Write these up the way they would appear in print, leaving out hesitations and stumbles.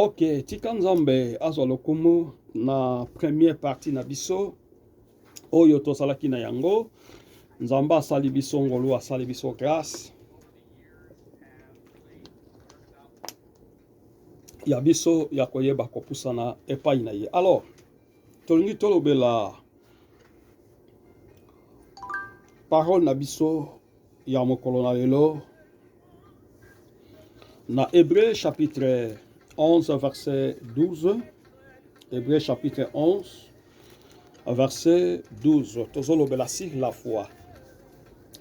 Ok, tika nzambe azwa lokumu na première partie na biso oyo tozalaki na yango. Nzambe asali biso ngolu, asali biso grâce ya biso ya koyeba kopusana epai na ye. Alors tolingi tolobela parole na biso ya mokolo na lelo na Hébreux chapitre 11 verset 12. Hébreux chapitre 11 verset 12. Tozolobela sur la foi.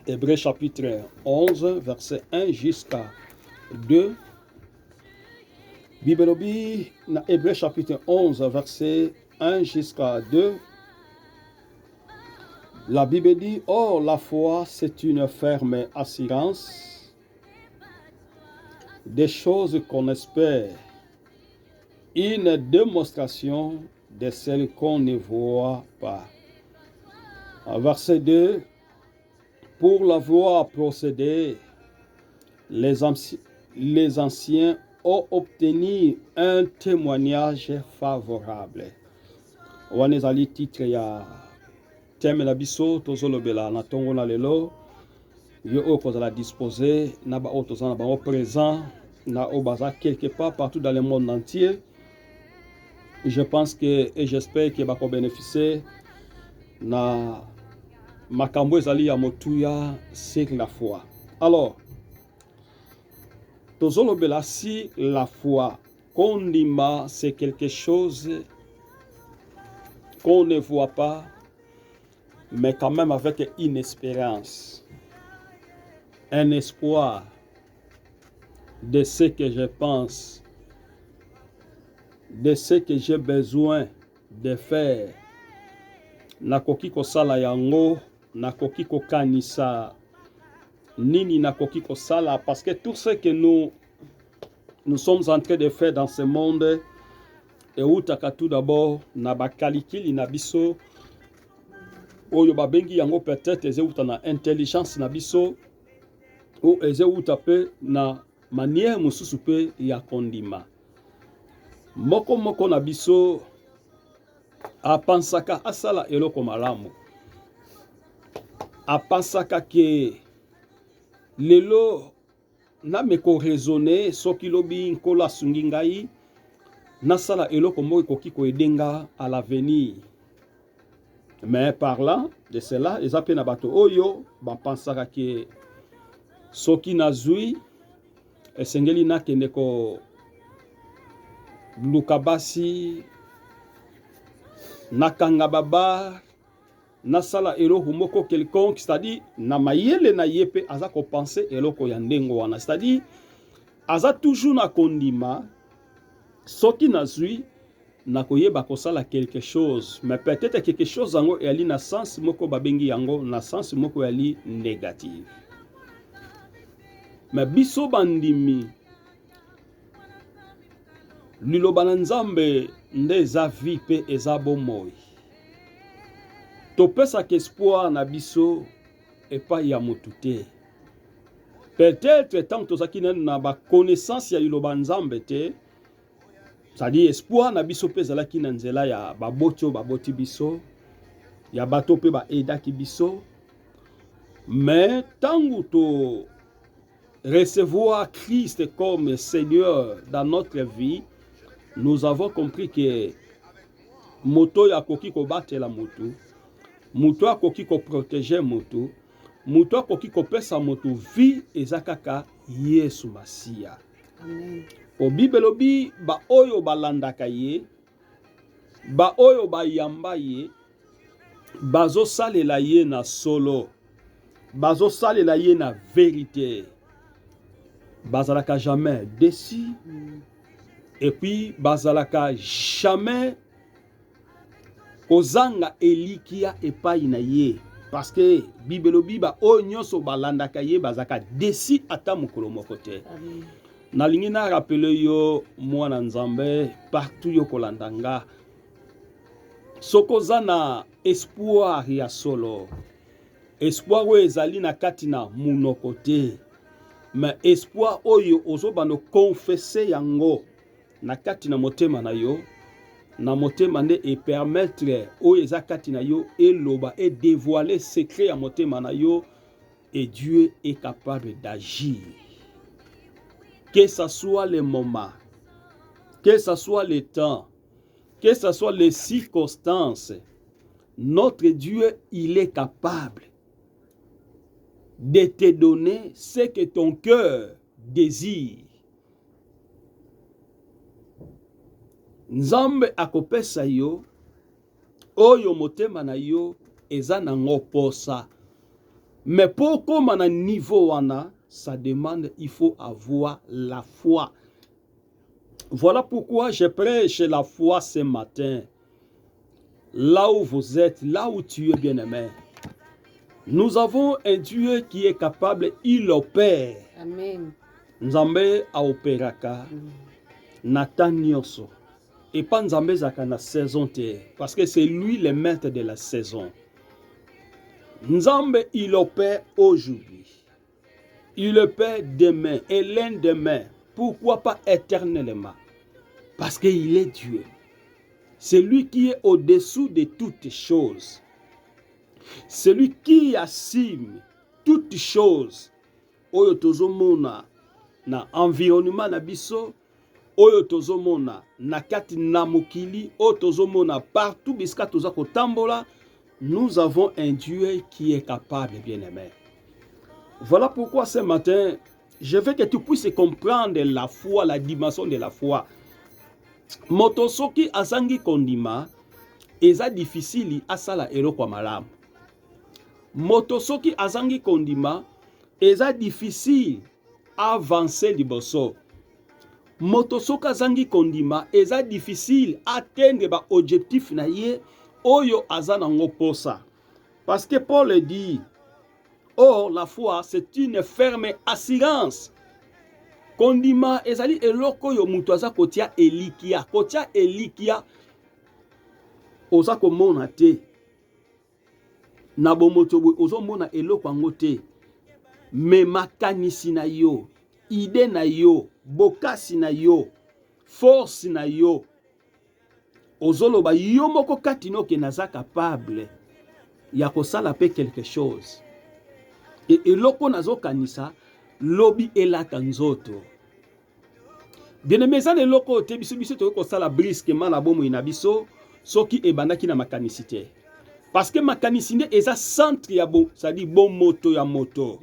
Hébreux chapitre 11 verset 1 jusqu'à 2. Bibelobi na Hébreux chapitre 11 verset 1 jusqu'à 2. La Bible dit: or la foi c'est une ferme assurance des choses qu'on espère, une démonstration de celles qu'on ne voit pas. Verset 2. Pour l'avoir procédé, les anciens ont obtenu un témoignage favorable. Wanezali titre ya thème la biso tozolobela na tongo na lelo yo okozala disposé na ba otozana ba présent na obaza quelque part partout dans le monde entier. Je pense que et j'espère que bako bénéficier na makambo ezali ya motuya c'est la foi. Alors tozolobela si la foi kondima c'est quelque chose qu'on ne voit pas, mais quand même avec une espérance, un espoir de ce que je pense, de ce que j'ai besoin de faire. Nakoki kosala yango, nakoki kokanisa nini nakoki kosala, parce que tout ce que nous sommes en train de faire dans ce monde, et outaka tout d'abord na bakalikili na biso oyo babengi yango peut-être ezeuta na intelligence na biso ou ezeuta pe na manière mususu pe ya kondima. Moko na biso apansaka asala eloko malamu, apansaka ke lelo na meko raisonner soki lobi nkolo asungi ngai nasala eloko moko ekoki koedenga à l'avenir. Mais parlant de cela, eza pe na bato oyo bapansaka ke soki nazwi esengeli nakende ko luka basi nakanga baba nasala eloko moko quelconque, c'est-à-dire na mayele na yepe aza ko penser eloko ya ndengo wana, c'est-à-dire aza toujours na kondima soki nazwi nakoyeba kosala quelque chose, mais peut-être quelque chose yango yali na sens moko babengi yango na sens moko yali négative. Mais biso bandimi liloba na Nzambe nde eza vie pe eza bomoi. Topesaka espoir na biso epai ya motu te. Peut-être tant tozaki na ba connaissance ya liloba Nzambe te, c'est-à-dire espoir na biso pe ezalaki na nzela ya baboti oyo baboti biso, ya bato pe baedaki biso. Mais tangu to recevoir Christ comme Seigneur dans notre vie, nous avons compris que moto ya koki ko batela moto, moto akoki ko protéger moto, moto akoki ko pesa moto vie ezakaka Yesu Masia. Amen. O bibelobi ba oyo balandaka ye, ba oyo bayamba ye, bazo salela ye na solo, bazo salela ye na vérité, bazalaka jamais déçu, et puis bazalaka jamais kozanga elikia epai na ye, parce que bibelobi ba oyo nyonso balandaka ye bazalaka déçu ata mokolo moko te. Nalingi na rappele yo mwana Nzambe partout yo kolandanga, sokoza na espoir ya solo, espoir oyo ezali na kati na munoko te, mais espoir oyo ozobano confesser yango na kati na motema na yo, na motema nde et permettre oyo eza kati na yo eloba et dévoiler secret ya motema na yo, et Dieu est capable d'agir. Que ce soit le moment, que ce soit le temps, que ce soit les circonstances, notre Dieu, il est capable de te donner ce que ton cœur désire. Nzambe akopesa yo oyo motema na yo eza nango posa. Mais pour koma na niveau wana, ça demande, il faut avoir la foi. Voilà pourquoi je prêche la foi ce matin. Là où vous êtes, là où tu es bien-aimé. Nous avons un Dieu qui est capable, il opère. Amen. Nzambe a opéraka. Natan nyonso. Et pas Nzambe zaka na saison te. Parce que c'est lui le maître de la saison. Nzambe, il opère aujourd'hui. Il opère demain et lendemain. Pourquoi pas éternellement? Parce qu'il est Dieu. C'est lui qui est au-dessous de toutes choses. Celui qui assume toutes choses. Oyo tozomona na environnement na biso, oyo tozomona na kati na mokili, oyo tozomona partout biska toza kotambola, nous avons un Dieu qui est capable, bien-aimé. Voilà pourquoi ce matin, je veux que tu puisses comprendre la foi, la dimension de la foi. Motosoki azangi kondima, eza difficile asala eloko malamu. Motosoki azangi kondima, eza difficile avancer liboso. Motosoki azangi kondima, eza difficile atteindre ba objectif na ye oyo azana ngoposa. Parce que Paul dit, or la foi c'est une ferme assurance. Kondima ezali eloko yo mutu aza kotia elikia. Kotia elikia oza komona te. Na bomoto ozo mona eloko ango te. Me makanisi na yo, ide na yo, bokasi na yo, force na yo. Ozoloba yo moko katino ke naza capable ya kosala pe quelque chose. Et eloko nazo kanisa lobi elaka nzoto. Bien-aimé, ça eloko te biso biso to kosala brisquement na bomo ina biso soki ebandaki na makanisite. Parce que makanisite eza centre ya bon, ça dit bon moto ya moto.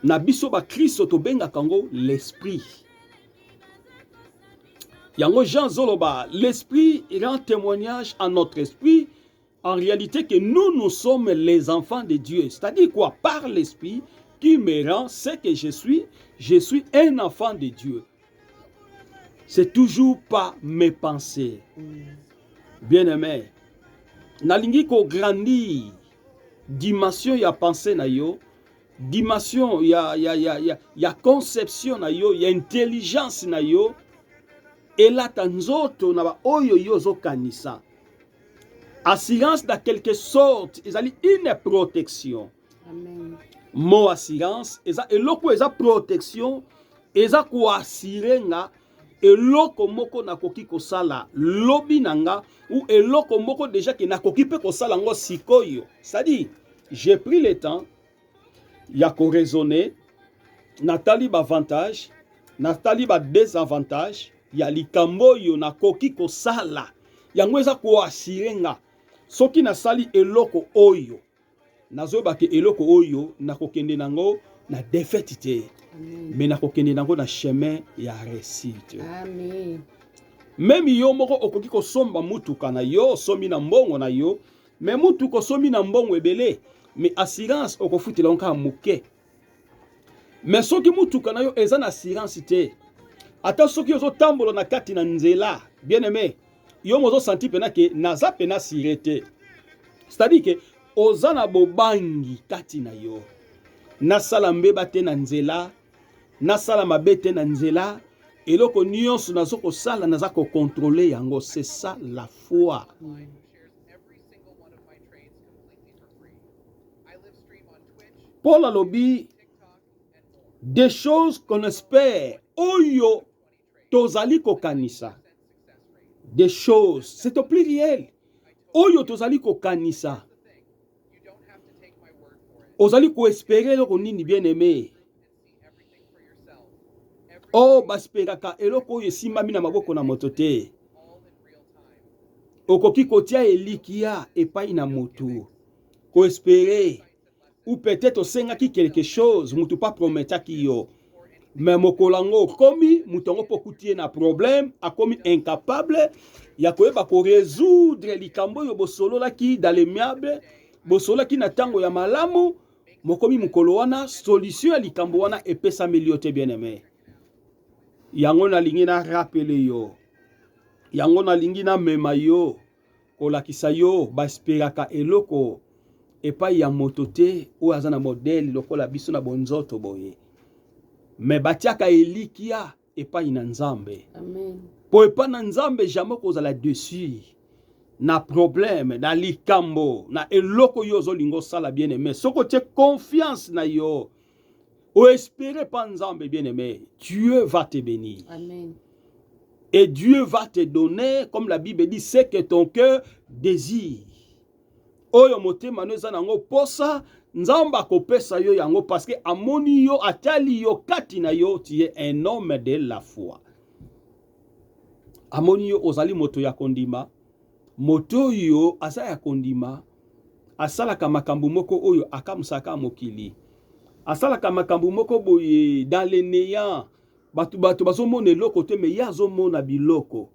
Na biso ba Kristo to benga kango l'esprit. Yango Jean Zoloba, l'esprit rend témoignage à notre esprit en réalité que nous sommes les enfants de Dieu. C'est-à-dire quoi? Par l'esprit qui me rend ce que je suis un enfant de Dieu. C'est toujours pas mes pensées. Bien-aimé, nalingi ko grandir dimension ya pensée na yo, dimension ya conception na yo, ya intelligence na yo, elata nzoto na ba oyo yo zo kanisa. Assurance de quelque sorte, ezali une protection. Amen. Mo assurance, eloko eza protection, eza ko assurer nga eloko moko nakoki kosala lobi nanga ou eloko moko déjà que nakoki pe kosala ngo sikoyo. C'est-à-dire, j'ai pris le temps ya ko raisonner, natali ba avantage, natali ba désavantage, ya likambo yo nakoki kosala. Yango eza ko assurer nga soki nasali eloko oyo, nazoba ke eloko oyo nakokende nango na défaite te. Mais nakokende nango na chemin ya réussite. Amen. Même yo moko okoki kosomba mutuka na yo, somi na mbongo na yo, mais mutuka somi na mbongo ebele, mais assurance okofutela nka muke. Mais soki mutuka na yo eza na assurance te, ata soki ozo tambola na kati na nzela, bien aimé, yo mozo senti pena ke naza pena sirete. C'est-à-dire que ozana bobangi kati na yo. Nasala mbeba te na nzela, nasala mabe te na nzela, eloko nyonso nazo kosala naza ko contrôler yango. C'est ça la foi. Paul alobi des choses qu'on espère. Oyo tozali kokanisa. Des choses, c'est au pluriel. Oyo tozali kokanisa. Ozali ko espérer loko nini bien aimé. Oh basperaka eloko oyo esimami na maboko na moto te. Okoki kotia elikia epai na moto. Ko espérer. Ou peut-être osengaki quelque chose, mutu pas prometaki yo. Mais mokolango komi, mutongo pokutie na problème, a komi incapable, ya koyeba ko résoudre likambo yo bosolo laki dans les miable, bosolo laki na tango ya malamu, mokomi mukolo wana solution ya likambo wana epesa miliote bien aimé. Yango na lingi na rappele yo. Yango na lingi na mema yo. Kolakisa yo basperaka eloko epai ya motote ou azana modèle lokola biso na bonzoto boye. Mais batiaka elikia epai na nzambe. Amen. Po epai na nzambe jamais kozala dessus na problème na likambo na eloko yo zolingo sala bien aimé. Soko te confiance na yo. Ou espérer pas nzambe bien aimé. Dieu va te bénir. Amen. Et Dieu va te donner, comme la Bible dit, ce que ton cœur désire. Oyo motema no eza nango posa nzamba kopesa yo yango parce que amoni yo atali yo kati na yo tu es un homme de la foi. Amoni yo ozali moto ya kondima, moto yo asa ya kondima, asalaka makambo moko oyo akamusaka mokili. Asalaka makambo moko boye dans le néant. Batu bazomona eloko te me yazomona biloko.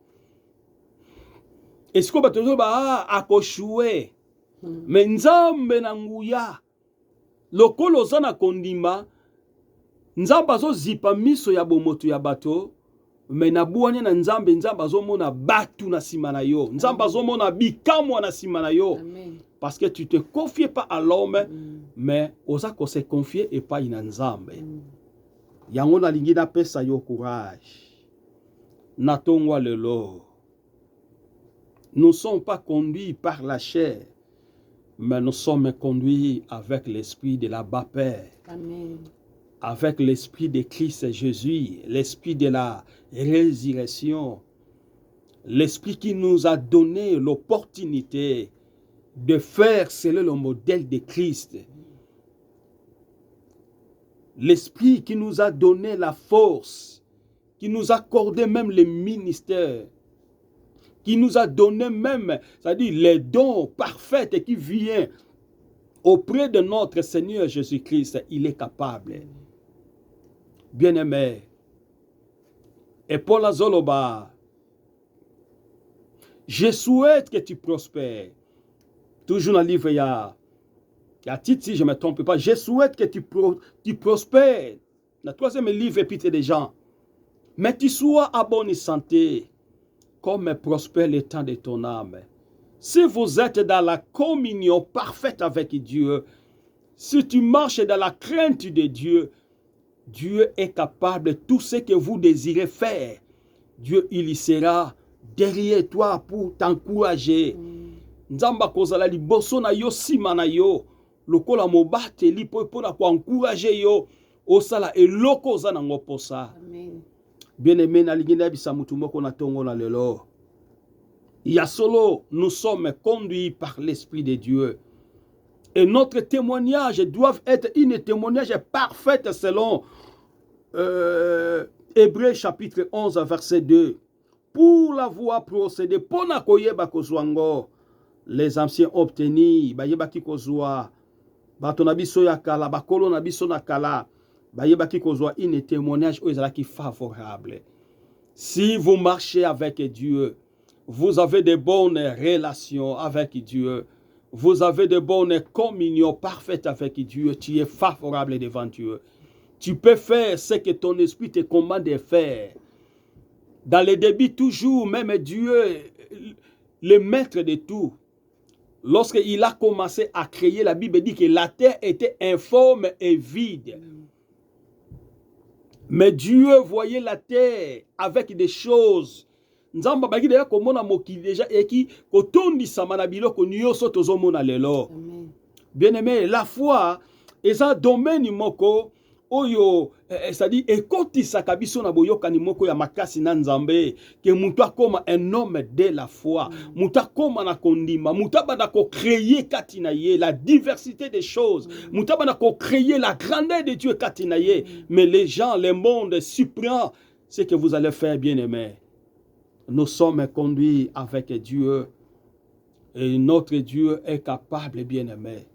Esko batu ba akoshue. Mais nzambe na nguya lokolo zana kondima nzamba zo zipa miso ya bomoto ya bato mais na buwane na nzambe azomona batu na sima na yo nzamba azomona bikamwa na sima na yo. Amen. Parce que tu te confies pas à l'homme mais oza ko se confier et pas ina nzambe. Yango na lingi na pesa yo courage na tongwa lelo. Nous ne sommes pas conduits par la chair, mais nous sommes conduits avec l'esprit de la Bas-Père. Amen. Avec l'esprit de Christ Jésus, l'esprit de la résurrection, l'esprit qui nous a donné l'opportunité de faire selon le modèle de Christ. L'esprit qui nous a donné la force, qui nous a accordé même les ministères, qui nous a donné même, c'est-à-dire les dons parfaits et qui viennent auprès de notre Seigneur Jésus-Christ, il est capable. Bien-aimé, et Paul Azoloba, je souhaite que tu prospères. Toujours dans le livre, il y a titre, si je ne me trompe pas, je souhaite que tu prospères. Dans le troisième livre, Épître des gens, mais tu sois à bonne santé, comme prospère le temps de ton âme. Si vous êtes dans la communion parfaite avec Dieu, si tu marches dans la crainte de Dieu, Dieu est capable de tout ce que vous désirez faire. Dieu, il y sera derrière toi pour t'encourager. Nzamba kozala liboso na yo sima na yo, lokola mobate lipo pona ko encourager yo, osala eloko za nango posa. Amen. Bien-aimé, na lingina bisa mutu moko na tongo na lelo. Ya solo, nous sommes conduits par l'Esprit de Dieu. Et notre témoignage doit être un témoignage parfait selon Hébreux chapitre 11 verset 2. Pour l'avoir procédé, pona koyeba kozwango, les anciens obtenus, bayeba ki kozwa, bato na biso ya kala, bakolo na biso na kala, bayeba ki kozwa un témoignage qui favorable. Si vous marchez avec Dieu, vous avez de bonnes relations avec Dieu, vous avez de bonnes communions parfaites avec Dieu, tu es favorable devant Dieu. Tu peux faire ce que ton esprit te commande de faire. Dans le début, toujours, même Dieu, le maître de tout, lorsqu'il a commencé à créer, la Bible dit que la terre était informe et vide. Mais Dieu voyait la terre avec des choses. Nzamba baki deya komona mokili déjà eki kotondisa mana biloko nyonso tozomona lelo. Bien-aimé, la foi est un domaine moko oyo c'est-à-dire ekotisaka biso na boyokani moko ya makasi na Nzambe ke mutu akoma un homme de la foi mutu akoma na kondima mutu abanda ko créer kati na ye la diversité des choses mutu abanda ko créer la grandeur de Dieu kati na ye mais les gens le monde surprend ce que vous allez faire, bien-aimés. Nous sommes conduits avec Dieu et notre Dieu est capable, bien-aimés.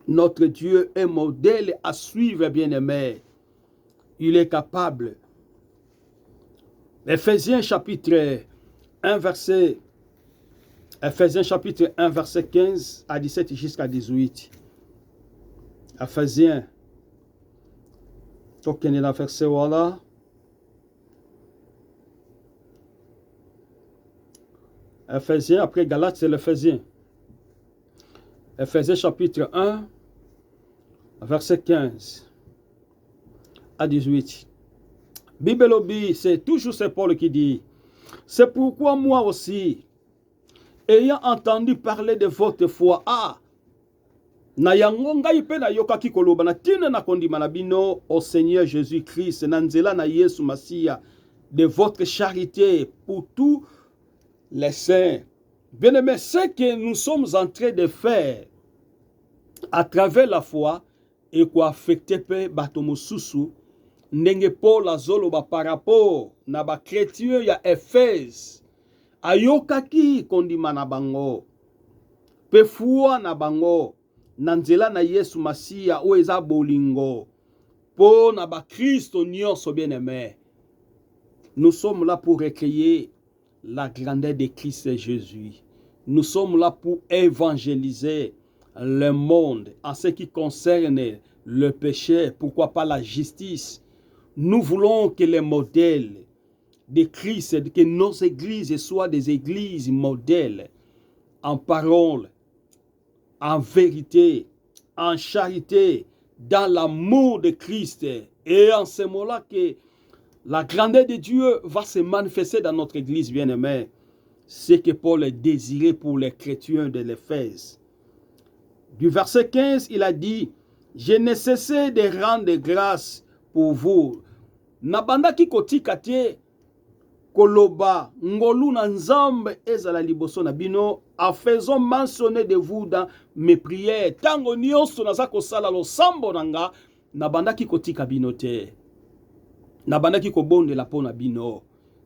Notre Dieu est modèle à suivre, bien-aimés. Il est capable. Éphésiens chapitre 1, verset 15 à 17 jusqu'à 18. Éphésiens. Donc, il y a verset voilà. Éphésiens, après Galates, c'est l'Éphésiens. Éphésiens chapitre 1, verset 15 à 18. Bible obéit, c'est toujours c'est Paul qui dit, c'est pourquoi moi aussi, ayant entendu parler de votre foi, na yango ngai pe na yokaki koloba na tina na kondima na bino au Seigneur Jésus-Christ, na nzela na Yesu Masia, de votre charité pour tout les saints. Bien-aimés, ce que nous sommes en train de faire à travers la foi et quoi affecter pe batomosusu ndenge Paul azoloba par rapport na ba chrétien ya Éphèse ayokaki kondima na bango pe foi na bango na nzela na Yesu Masia o eza bolingo po na ba Kristo nyonso bien-aimés. Nous sommes là pour recueillir la grandeur de Christ Jésus. Nous sommes là pour évangéliser le monde en ce qui concerne le péché, pourquoi pas la justice. Nous voulons que les modèles de Christ, que nos églises soient des églises modèles en parole, en vérité, en charité, dans l'amour de Christ. Et en ce moment-là que la grandeur de Dieu va se manifester dans notre église bien-aimée. C'est que Paul désirait pour les chrétiens de l'Éphèse. Du verset 15, il a dit, je n'ai cessé de rendre grâce pour vous. Nabanda ki kotika te koloba ngolu na nzambe ezala liboso na bino en faisant mentionner de vous dans mes prières. Tango nyonso naza kosala losambo nanga nabanda ki kotika bino te. Nabandaki kobondela pona bino.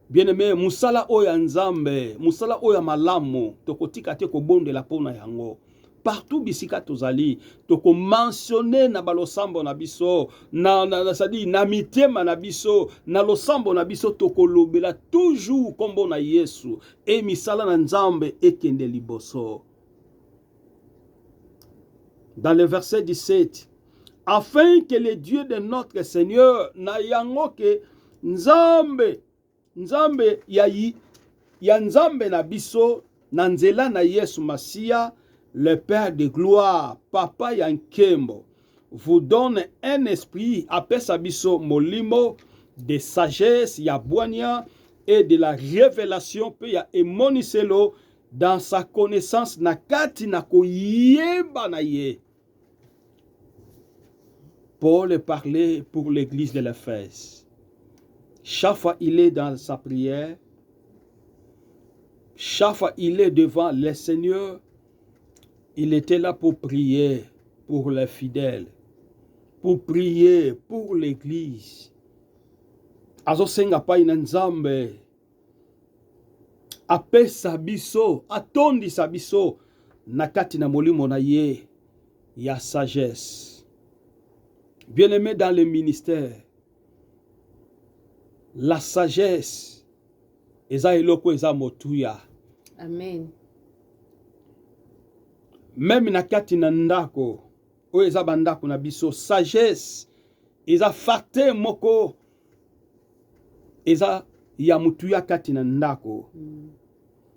Bien-aimé, musala oya nzambe, musala oya malamu, tokotika te kobondela pona yango. Partout bisika tozali, toko mentionner na balosambo na biso, sadi na mitema na biso, na losambo na biso toko lobela toujours kombo na Yesu, e misala na nzambe ekende liboso. Dans le verset 17, afin que le Dieu de notre Seigneur na yango ke nzambe ya nzambe na biso na nzela na Yesu Masia le Père de gloire papa ya nkembo vous donne un esprit apesa biso molimo de sagesse ya bwanya et de la révélation pe ya emoniselo dans sa connaissance na kati na koyeba na ye. Paul parlait pour l'église de l'Éphèse. Chaque fois il est dans sa prière, chaque fois il est devant le Seigneur, il était là pour prier pour les fidèles, pour prier pour l'église. Azosenga pa ina nzambe, apesa biso, atondisa biso, nakati na molimo na ye, ya sagesse. Bien-aimé dans le ministère, la sagesse, eza eloko eza motuya. Amen. Même na kati na ndako, o eza bandako na biso, sagesse, eza fate moko, eza ya mutuya kati na ndako.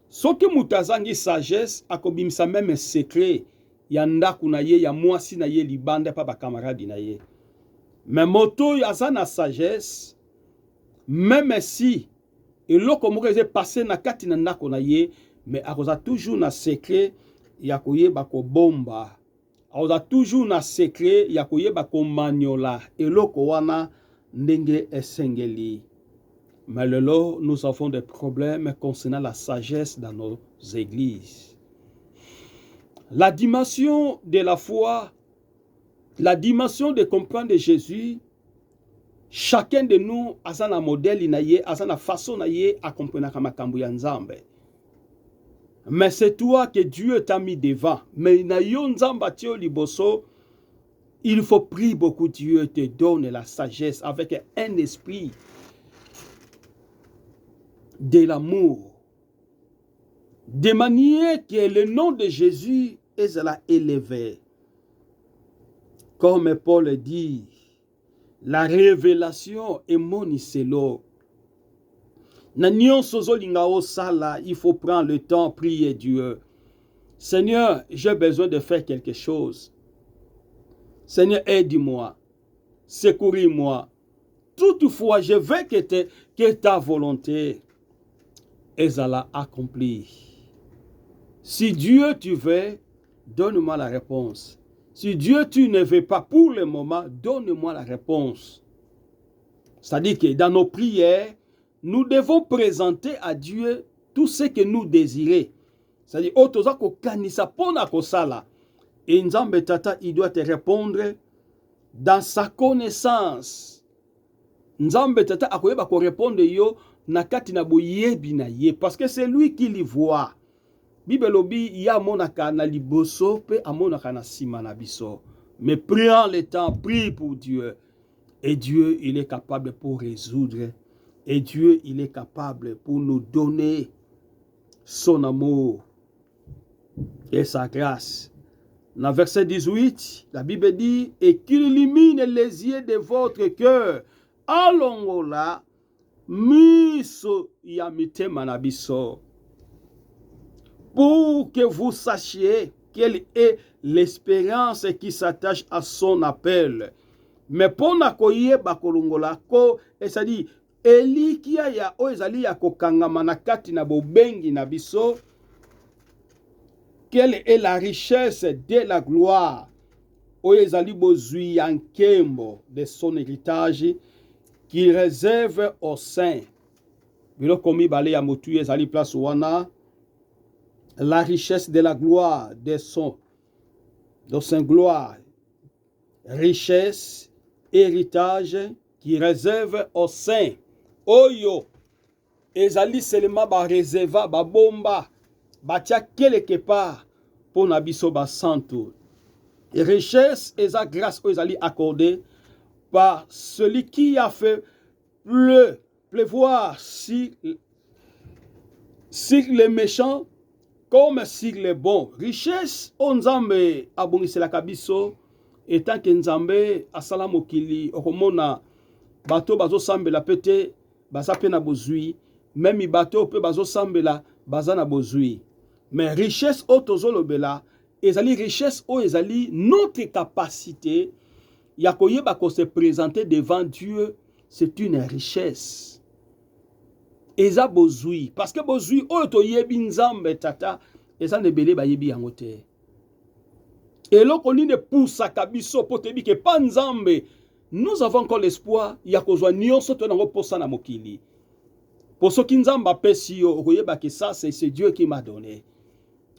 Soki mutazangi sagesse, akobimisa même secret, ya ndako na ye, ya mwasi na ye libanda pa ba camarade na ye. Mais moto yaza na sagesse, même si eloko moko eze passé na kati na ndako na ye, mais akoza toujours na secret ya koyeba ko bomba aza toujours na secret ya koyeba komaniola eloko wana ndenge esengeli. Mais lelo, nous avons des problèmes concernant la sagesse dans nos églises. La dimension de la foi, la dimension de comprendre Jésus, chacun de nous a un modèle, a une façon à comprendre makambo ya Nzambe. Mais c'est toi que Dieu t'a mis devant. Mais na yo Nzamba tio liboso, il faut prier beaucoup. Dieu te donne la sagesse avec un esprit de l'amour. De manière que le nom de Jésus est élevé. Comme Paul dit, la révélation est mon iselo. Il faut prendre le temps, prier Dieu. Seigneur, j'ai besoin de faire quelque chose. Seigneur, aide-moi. Secouris-moi. Toutefois, je veux que ta volonté est accomplie. Si Dieu tu veux, donne-moi la réponse. Si Dieu tu ne veux pas pour le moment, donne-moi la réponse. C'est-à-dire que dans nos prières, nous devons présenter à Dieu tout ce que nous désirons. C'est-à-dire, et Nzambe Tata, il doit te répondre dans sa connaissance. Nzambe Tata, akoyeba ko répondre yo nakati na boyebi na ye, parce que c'est lui qui le voit. Bibelobi ya monaka na liboso pe amonaka na sima na biso. Mais prends le temps, prie pour Dieu. Et Dieu, il est capable pour résoudre. Et Dieu, il est capable pour nous donner son amour et sa grâce. Dans verset 18, la Bible dit, et qu'il illumine les yeux de votre cœur. Alongola, miso yamite manabiso. Pour que vous sachiez quelle est l'espérance qui s'attache à son appel. Mais pour nakoye bakolongola ko, c'est-à-dire elikia ya oezali ya kokangama na kati na bobengi na biso, quelle est la richesse de la gloire oezali bozui yankembo de son héritage qu'il réserve au sein. Bilo komi bale ya motu ezali place wana, la richesse de la gloire de son gloire, richesse, héritage qui réserve au sein. Oyo, ezali seulement ba réserva, ba bomba, batia quelque part pour nabiso ba santo. Richesse et sa grâce ezali accordée par celui qui a fait pleuvoir sur les méchants comme sur les bons. Richesse, onzambe abongisi la kabiso, etant que nzambe asala mokili, okomona bato bazo sambela pete, baza pe na bozui, même bato pe bazo sambela, baza na bozui. Mais richesse o tozolobela, ezali richesse o ezali notre capacité, ya koyeba ko se présenter devant Dieu, c'est une richesse. Eza bozui, parce que bozui oyo toyebi nzambe tata, eza nebele bayebi yango te. Eloko nini epusaka biso po toyebi ke pa nzambe, nous avons encore l'espoir ya kozwa nyonso to nango posa na mokili. Pour soki nzambe apesi yo, okoyeba ke ça c'est Dieu qui m'a donné.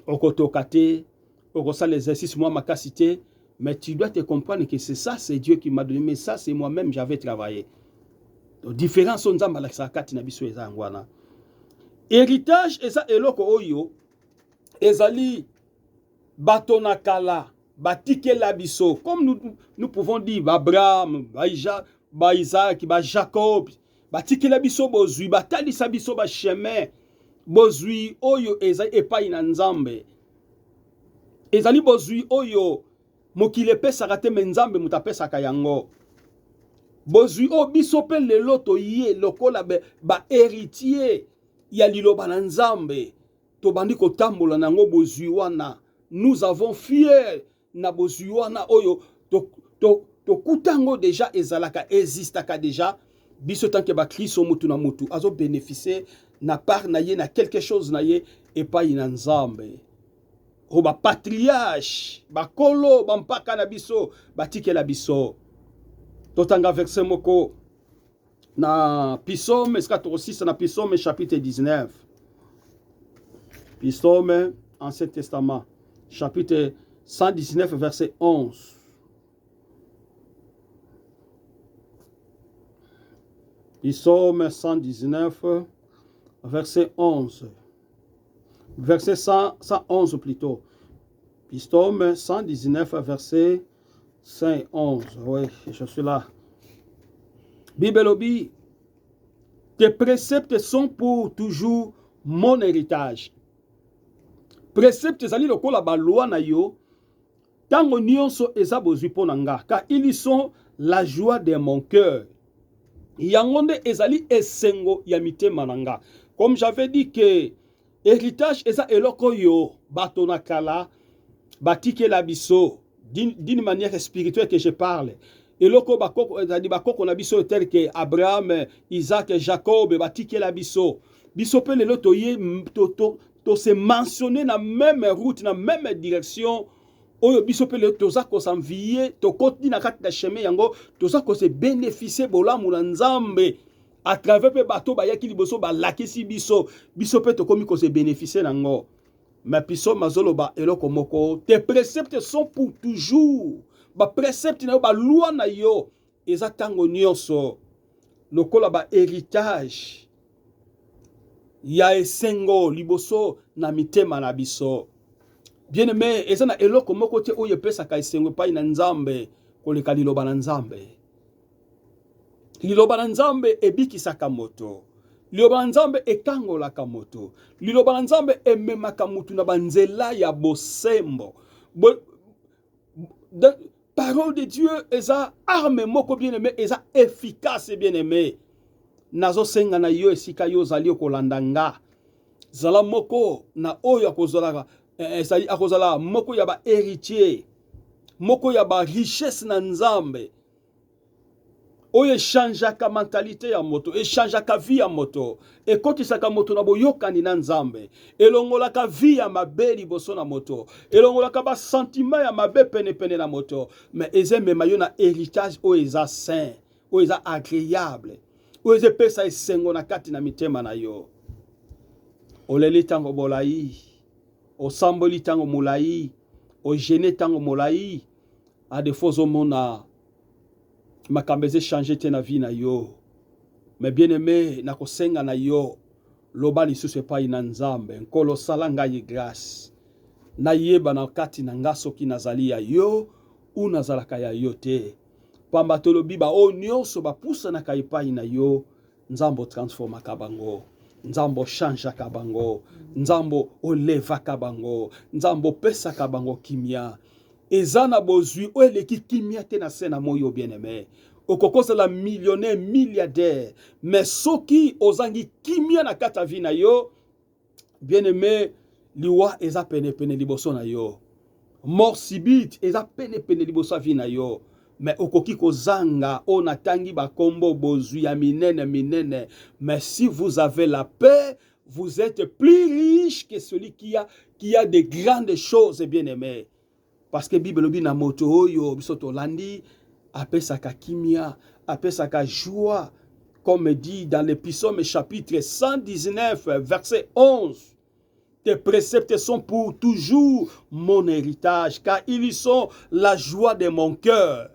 Okotoka te, okosala l'exercice moi makasi te, mais tu dois te comprendre que c'est ça, c'est Dieu qui m'a donné, mais ça c'est moi-même j'avais travaillé. Différence nzamba la sakati na biso eza ngwana. Héritage eza eloko oyo ezali batona kala batike la biso, comme nous pouvons dire Abraham, Isaac, Jacob, batike la biso bozui, batalisa biso ba chemin bozui oyo eza epai na nzambe. Ezali bozui oyo mokile pesaka te me nzambe mutapesaka yango. Bozui o biso pe lelo toye lokola ba héritier ya liloba na nzambe to bandi kotambola nango bozui wana. Nous avons fier na bozui wana oyo to kutango déjà ezalaka existaka déjà biso tant que ba Kristo mutu na mutu azo bénéficier na part na ye na quelque chose na ye epai na nzambe. o ba patriarche bakolo bampaka na biso batikela biso. Totanga verset moko na Psaume 46 na Psaume chapitre 19. Psaume Ancien Testament chapitre 119 verset 11. Psaume 119 verset 11. Verset 111 plutôt. Psaume 119 verset 111. Oui, je suis là. Bible obi, tes préceptes sont pour toujours mon héritage. Préceptes zali lokola ba loi na yo, tango nyonso eza bozwi po na nga, car ils sont la joie de mon cœur. Yangonde ezali esengo ya mitema na nga. Comme j'avais dit que héritage eza eloko yo bato na kala batike la biso d'une manière spirituelle que je parle. Eloko bakoko ezali bakoko na biso tel que Abraham, Isaac, Jacob batike la biso. Biso pe lelo toye to se mentionner na même route, na même direction. Oyo biso pe lelo toza ko s'envier, to koti na kati na chemin yango, toza ko se bénéficier bolamu na Nzambe à travers pe bato ba yaki liboso ba lakisi biso. Biso pe to komi ko se bénéficier nango. Mais piso mazoloba eloko moko, tes préceptes sont pour toujours. Ba préceptes na yo ba loi na yo eza tango nyonso. Lokola ba héritage ya esengo liboso na mitema na biso. Bien aimé, eza na eloko moko te oyo pesaka esengo pa na Nzambe koleka liloba na Nzambe. Liloba na Nzambe ebikisaka moto. Liloba na Nzambe ekangolaka moto. Liloba na Nzambe ememaka mutu na banzela ya bosembo. Parole de Dieu eza arme moko bien aimé, eza efficace bien aimé. Nazo senga na yo esika yo zali okolanda nga. Zala moko na oyo akozolaka ezali akozala moko ya ba héritier, moko ya ba richesse na Nzambe. Oyo echangeaka mentalité ya moto, echangeaka vie ya moto, ekotisaka moto na boyokani na Nzambe, elongolaka vie ya mabe liboso na moto, elongolaka ba sentiment ya mabe pene na moto, mais ezemema yo na héritage oyo eza saint, oyo eza agréable, oyo ezepesa esengo na kati na mitema na yo. Oleli tango bolai, osamboli tango molai, ogene tango molai, a défaut omona makambo changer te na vie na yo. Mais bien aimé, na kosenga na yo loba lisusu epai na Nzambe, nkolo sala ngai grâce. Na yeba na kati na nga soki nazali ya yo ou nazalaka ya yo te. Pamba tolobi ba o nyonso bapusanaka epai na yo, Nzambo transformaka bango. Nzambo changeaka bango. Nzambo olevaka bango. Nzambo pesaka bango kimia. Ezana bozui o eleki kimia te na sena moyo bien aimé. Okokosa la millionnaire, milliardaire. Mais soki ozangi kimia na kata vi na yo, bien aimé, liwa eza pene liboso na yo. Mort subite eza pene liboso vi na yo. Mais okoki kozanga o natangi bakombo bozui ya minene. Mais si vous avez la paix, vous êtes plus riche que celui qui a de grandes choses, bien aimé. Parce que Bible dit na moto oyo bisoto landi apesaka kimia, apesaka joie, comme dit dans le Psaume chapitre 119 verset 11. Tes préceptes sont pour toujours mon héritage, car ils sont la joie de mon cœur.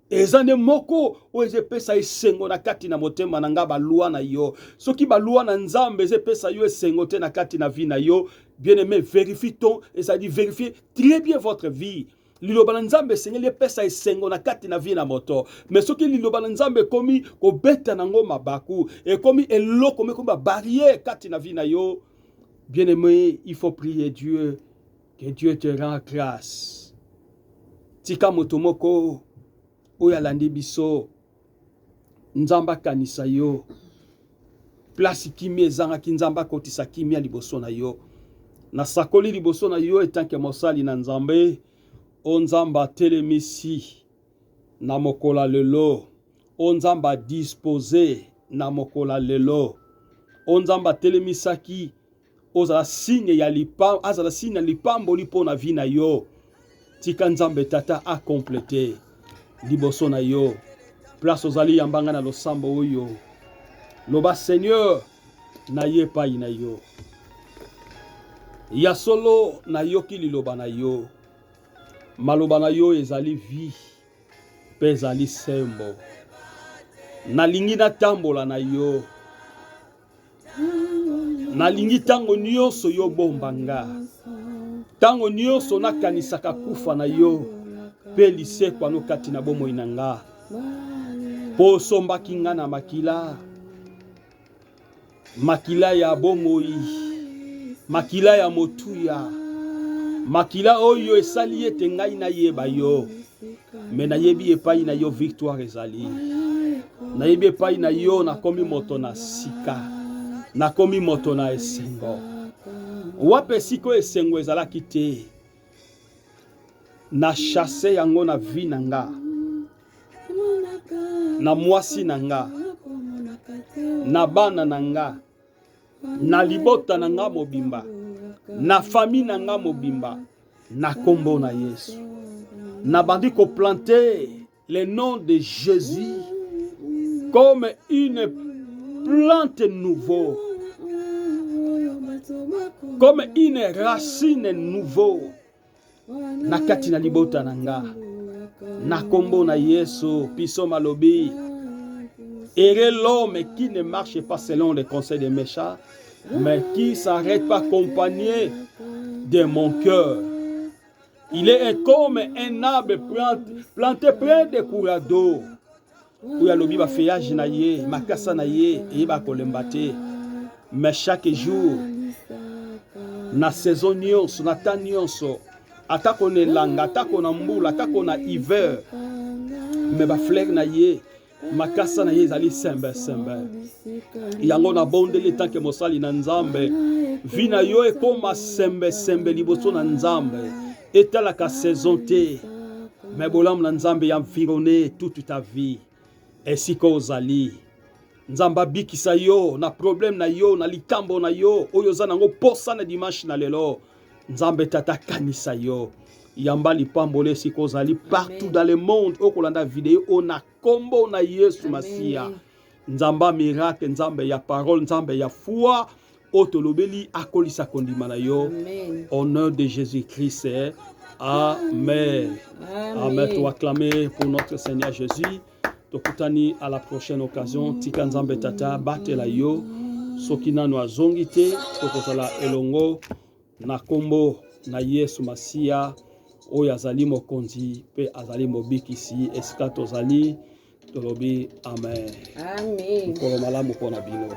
Ezane moko ozepesa esengo na kati na motema na nga balua na yo. Soki balua na Nzambe ezepesa yo esengo te na kati na vie na yo, bien aimé, vérifie vérifiez très bien votre vie. Liloba na Nzambe sengeli epesa esengo na kati na vie na moto. Mais soki liloba na Nzambe komi kobeta nango mabaku, et komi eloko komi barrière kati na vie na yo, bien aimé, il faut prier Dieu, que Dieu te rende grâce. Tika moto moko oya landi biso Nzamba kanisa yo, place kimi ezanga ki Nzamba kotisa kimi liboso na yo, na sakoli liboso na yo etanke mosali na Nzambe. O Nzamba telemisi na mokola lelo, o Nzamba disposé na mokola lelo, o Nzamba telemisaki ozala signe ya lipambo, azala signe ya lipambo lipo na vi na yo. Tika Nzambe tata a complété liboso na yo. Place ozali yambanga na losambo oyo. Loba Seigneur na ye pai na yo. Ya solo na yo ki liloba na yo. Maloba na yo ezali vie. Pe ezali sembo. Nalingi na tambola na yo. Nalingi tango nyonso yo bombanga. Tango nyonso nakanisaka kufa na yo. Pe lisekwa no kati na bomoi na nga. Po sombaki nga na makila. Makila ya bomoi. Makila ya motuya. Makila oyo esali ete ngai na yeba yo. Me na yebi epai na yo victoire ezali. Na yebi epai na yo nakomi moto na sika. Nakomi moto na esengo. Wape siko esengo ezalaki te. Na chasse yango na vi na nga. Na mwasi na nga. Na bana na nga. Na libota na nga mobimba. Na famille na nga mobimba. Na kombo na Yesu. Na bandi ko planter le nom de Jésus comme une plante nouveau. Comme une racine nouveau. Na kati na libota na nga. Na kombo na Yesu. Piso malobi. Heureux l'homme qui ne marche pas selon les conseils des méchants, mais qui s'arrête pas accompagné de mon cœur. Il est comme un arbre planté près des cours d'eau. Où ya lobi ba feuillage na ye, makasa na ye, et ba kolembate. Mais chaque jour, na saison nyonso, na temps nyonso, atako ne langa, atako na mbula, atako na hiver, mais ba fleur na ye, makasa na ye ezali sembe. Yango na bondeli tanke mosali na Nzambe. Vina yo ekoma sembe liboso na Nzambe. Etalaka saison te. Mais bolam na Nzambe ya environné toute ta vie. Esiko ozali. Nzamba bikisa yo na problème na yo na likambo na yo. Oyo za nango posa na dimanche na lelo. Nzambe tata kanisa yo. Yamba lipambole esiko ozali partout dans le monde. Okolanda vidéo ona kombo na Yesu Masia. Nzamba miracle, Nzambe ya parole, Nzambe ya foi. Otolobeli akolisa kondima na yo. Au nom de Jésus-Christ. Amen. Amen. Tu acclamer pour notre Seigneur Jésus. Tokutani à la prochaine occasion. Tika Nzambe tata batela yo. Sokina no azongite. Tokozala elongo. Na kombo na Yesu Masia. Oyo azali mokonzi pe azali mobikisi esika tozali tolobi amen. Amen. Mukolo malamu pona bino.